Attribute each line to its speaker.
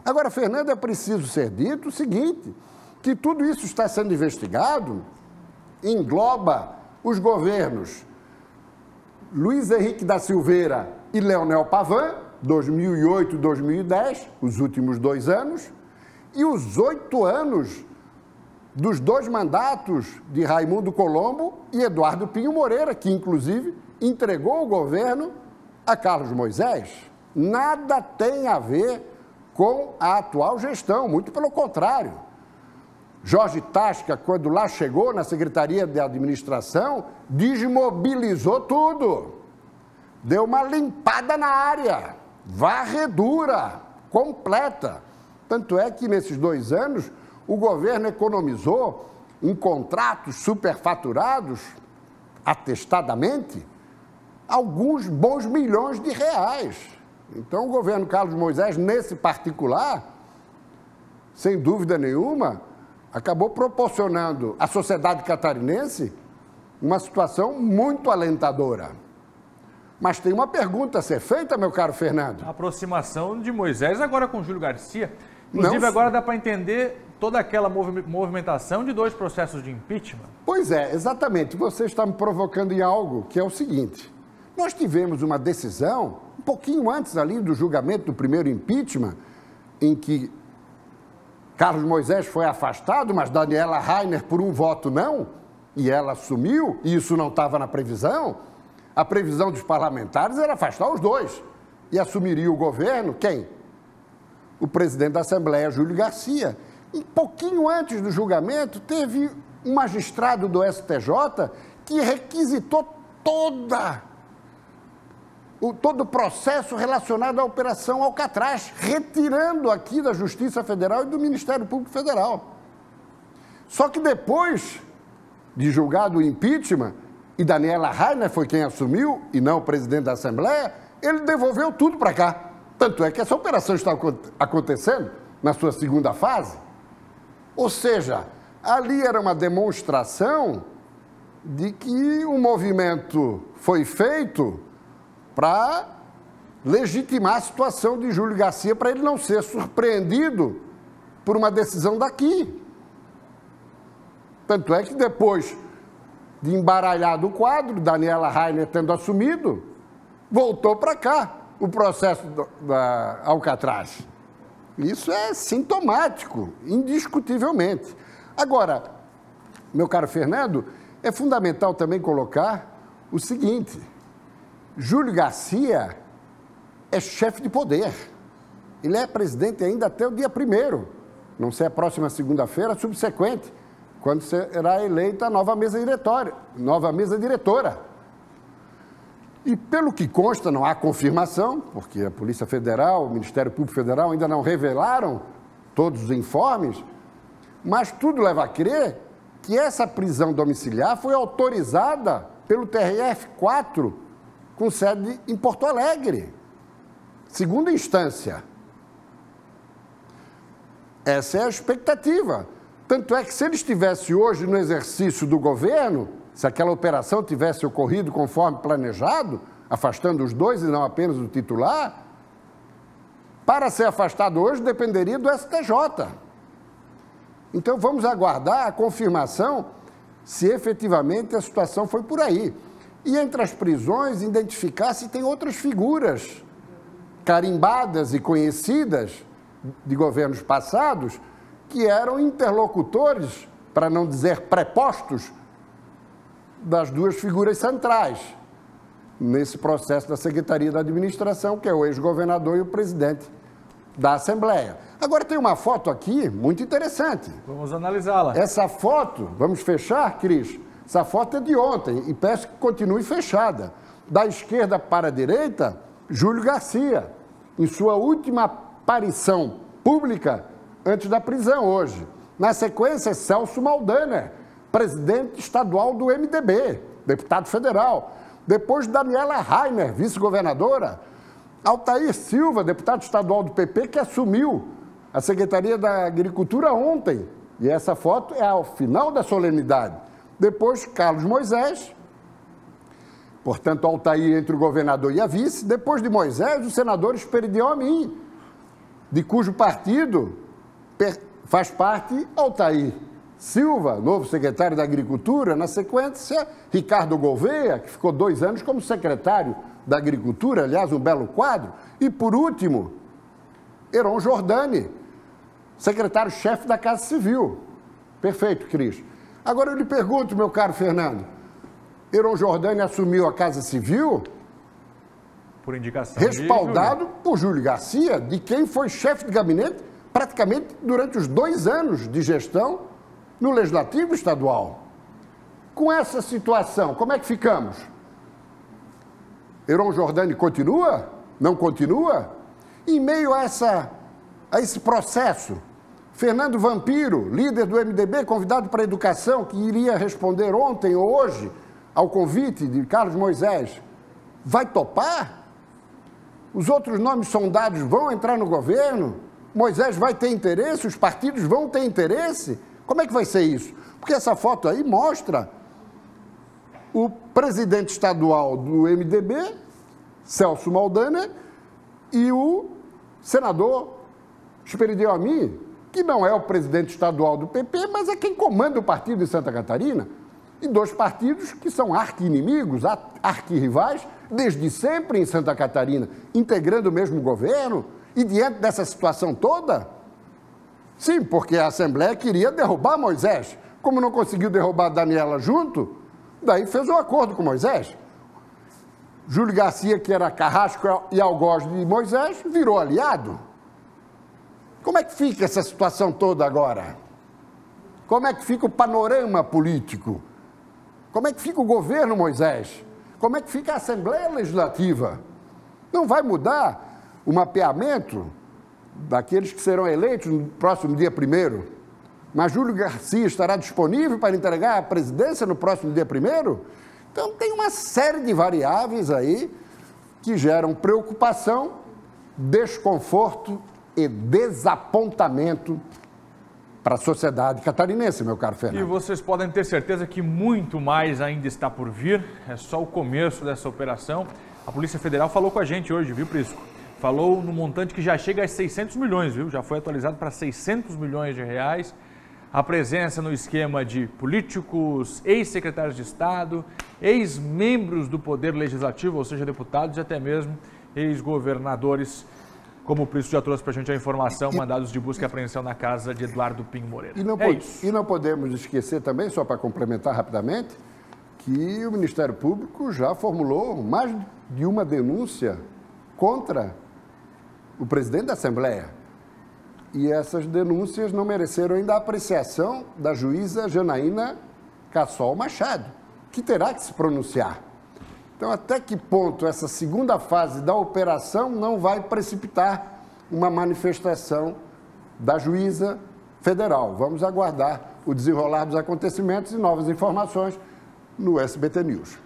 Speaker 1: Agora, Fernando, é preciso ser dito o seguinte, que tudo isso está sendo investigado, engloba os governos Luiz Henrique da Silveira e Leonel Pavan, 2008 e 2010, os últimos 2 anos, e os 8 anos dos 2 mandatos de Raimundo Colombo e Eduardo Pinho Moreira, que, inclusive, entregou o governo a Carlos Moisés. Nada tem a ver com a atual gestão, muito pelo contrário. Jorge Tasca, quando lá chegou na Secretaria de Administração, desmobilizou tudo. Deu uma limpada na área, varredura completa. Tanto é que nesses 2 anos o governo economizou em contratos superfaturados, atestadamente, alguns bons milhões de reais. Então o governo Carlos Moisés, nesse particular, sem dúvida nenhuma, acabou proporcionando à sociedade catarinense uma situação muito alentadora. Mas tem uma pergunta a ser feita, meu caro Fernando.
Speaker 2: A aproximação de Moisés agora com Júlio Garcia. Inclusive, agora dá para entender toda aquela movimentação de 2 processos de impeachment.
Speaker 1: Pois é, exatamente. Você está me provocando em algo que é o seguinte. Nós tivemos uma decisão, um pouquinho antes ali do julgamento do primeiro impeachment, em que Carlos Moisés foi afastado, mas Daniela Rainer, por um voto não, e ela assumiu, e isso não estava na previsão. A previsão dos parlamentares era afastar os 2. E assumiria o governo, quem? O presidente da Assembleia, Júlio Garcia. E pouquinho antes do julgamento, teve um magistrado do STJ que requisitou todo o processo relacionado à Operação Alcatraz, retirando aqui da Justiça Federal e do Ministério Público Federal. Só que depois de julgado o impeachment, e Daniela Rainer foi quem assumiu, e não o presidente da Assembleia, ele devolveu tudo para cá. Tanto é que essa operação está acontecendo na sua segunda fase. Ou seja, ali era uma demonstração de que o movimento foi feito para legitimar a situação de Júlio Garcia, para ele não ser surpreendido por uma decisão daqui. Tanto é que depois de embaralhado o quadro, Daniela Rainer tendo assumido, voltou para cá o processo da Alcatraz. Isso é sintomático, indiscutivelmente. Agora, meu caro Fernando, é fundamental também colocar o seguinte: Júlio Garcia é chefe de poder. Ele é presidente ainda até o dia 1º, não sei a próxima segunda-feira, subsequente, quando será eleita a nova mesa diretora. E pelo que consta, não há confirmação, porque a Polícia Federal, o Ministério Público Federal ainda não revelaram todos os informes, mas tudo leva a crer que essa prisão domiciliar foi autorizada pelo TRF4, com sede em Porto Alegre, segunda instância. Essa é a expectativa. Tanto é que se ele estivesse hoje no exercício do governo, se aquela operação tivesse ocorrido conforme planejado, afastando os 2 e não apenas o titular, para ser afastado hoje dependeria do STJ. Então vamos aguardar a confirmação se efetivamente a situação foi por aí. E entre as prisões, identificar se tem outras figuras carimbadas e conhecidas de governos passados que eram interlocutores, para não dizer prepostos, das 2 figuras centrais nesse processo da Secretaria da Administração, que é o ex-governador e o presidente da Assembleia. Agora tem uma foto aqui muito interessante.
Speaker 2: Vamos analisá-la.
Speaker 1: Essa foto, vamos fechar, Cris? Essa foto é de ontem e peço que continue fechada. Da esquerda para a direita, Júlio Garcia, em sua última aparição pública antes da prisão hoje. Na sequência, Celso Maldaner, presidente estadual do MDB, deputado federal. Depois, Daniela Rainer, vice-governadora. Altair Silva, deputado estadual do PP, que assumiu a Secretaria da Agricultura ontem. E essa foto é ao final da solenidade. Depois, Carlos Moisés, portanto, Altair entre o governador e a vice. Depois de Moisés, o senador Esperidião Amin. de cujo partido faz parte Altair Silva, novo secretário da Agricultura, na sequência, Ricardo Gouveia, que ficou 2 anos como secretário da Agricultura, aliás, um belo quadro, e, por último, Heron Jordani, secretário-chefe da Casa Civil. Perfeito, Cris. Agora eu lhe pergunto, meu caro Fernando, Heron Jordani assumiu a Casa Civil
Speaker 2: por indicação
Speaker 1: respaldado por Júlio Garcia, de quem foi chefe de gabinete praticamente durante os 2 anos de gestão no Legislativo Estadual. Com essa situação, como é que ficamos? Heron Jordani continua? Não continua? Em meio a esse processo, Fernando Vampiro, líder do MDB, convidado para a educação, que iria responder ontem ou hoje ao convite de Carlos Moisés, vai topar? Os outros nomes sondados vão entrar no governo? Moisés vai ter interesse? Os partidos vão ter interesse? Como é que vai ser isso? Porque essa foto aí mostra o presidente estadual do MDB, Celso Maldaner, e o senador Esperidião Amin, que não é o presidente estadual do PP, mas é quem comanda o partido em Santa Catarina. E 2 partidos que são arqui-inimigos, arqui-rivais, desde sempre em Santa Catarina, integrando o mesmo governo. E diante dessa situação toda, sim, porque a Assembleia queria derrubar Moisés. Como não conseguiu derrubar Daniela junto, daí fez um acordo com Moisés. Júlio Garcia, que era carrasco e algoz de Moisés, virou aliado. Como é que fica essa situação toda agora? Como é que fica o panorama político? Como é que fica o governo Moisés? Como é que fica a Assembleia Legislativa? Não vai mudar o mapeamento daqueles que serão eleitos no próximo dia 1º? Mas Júlio Garcia estará disponível para entregar a presidência no próximo dia 1º? Então, tem uma série de variáveis aí que geram preocupação, desconforto e desapontamento para a sociedade catarinense, meu caro Fernando.
Speaker 2: E vocês podem ter certeza que muito mais ainda está por vir, é só o começo dessa operação. A Polícia Federal falou com a gente hoje, viu, Prisco? Falou no montante que já chega a 600 milhões, viu? Já foi atualizado para 600 milhões de reais. A presença no esquema de políticos, ex-secretários de Estado, ex-membros do Poder Legislativo, ou seja, deputados e até mesmo ex-governadores, como o Prisco já trouxe para a gente a informação, mandados de busca e apreensão na casa de Eduardo Pinho Moreira.
Speaker 1: E não podemos esquecer também, só para complementar rapidamente, que o Ministério Público já formulou mais de uma denúncia contra o presidente da Assembleia. E essas denúncias não mereceram ainda a apreciação da juíza Janaína Cassol Machado, que terá que se pronunciar. Então, até que ponto essa segunda fase da operação não vai precipitar uma manifestação da juíza federal? Vamos aguardar o desenrolar dos acontecimentos e novas informações no SBT News.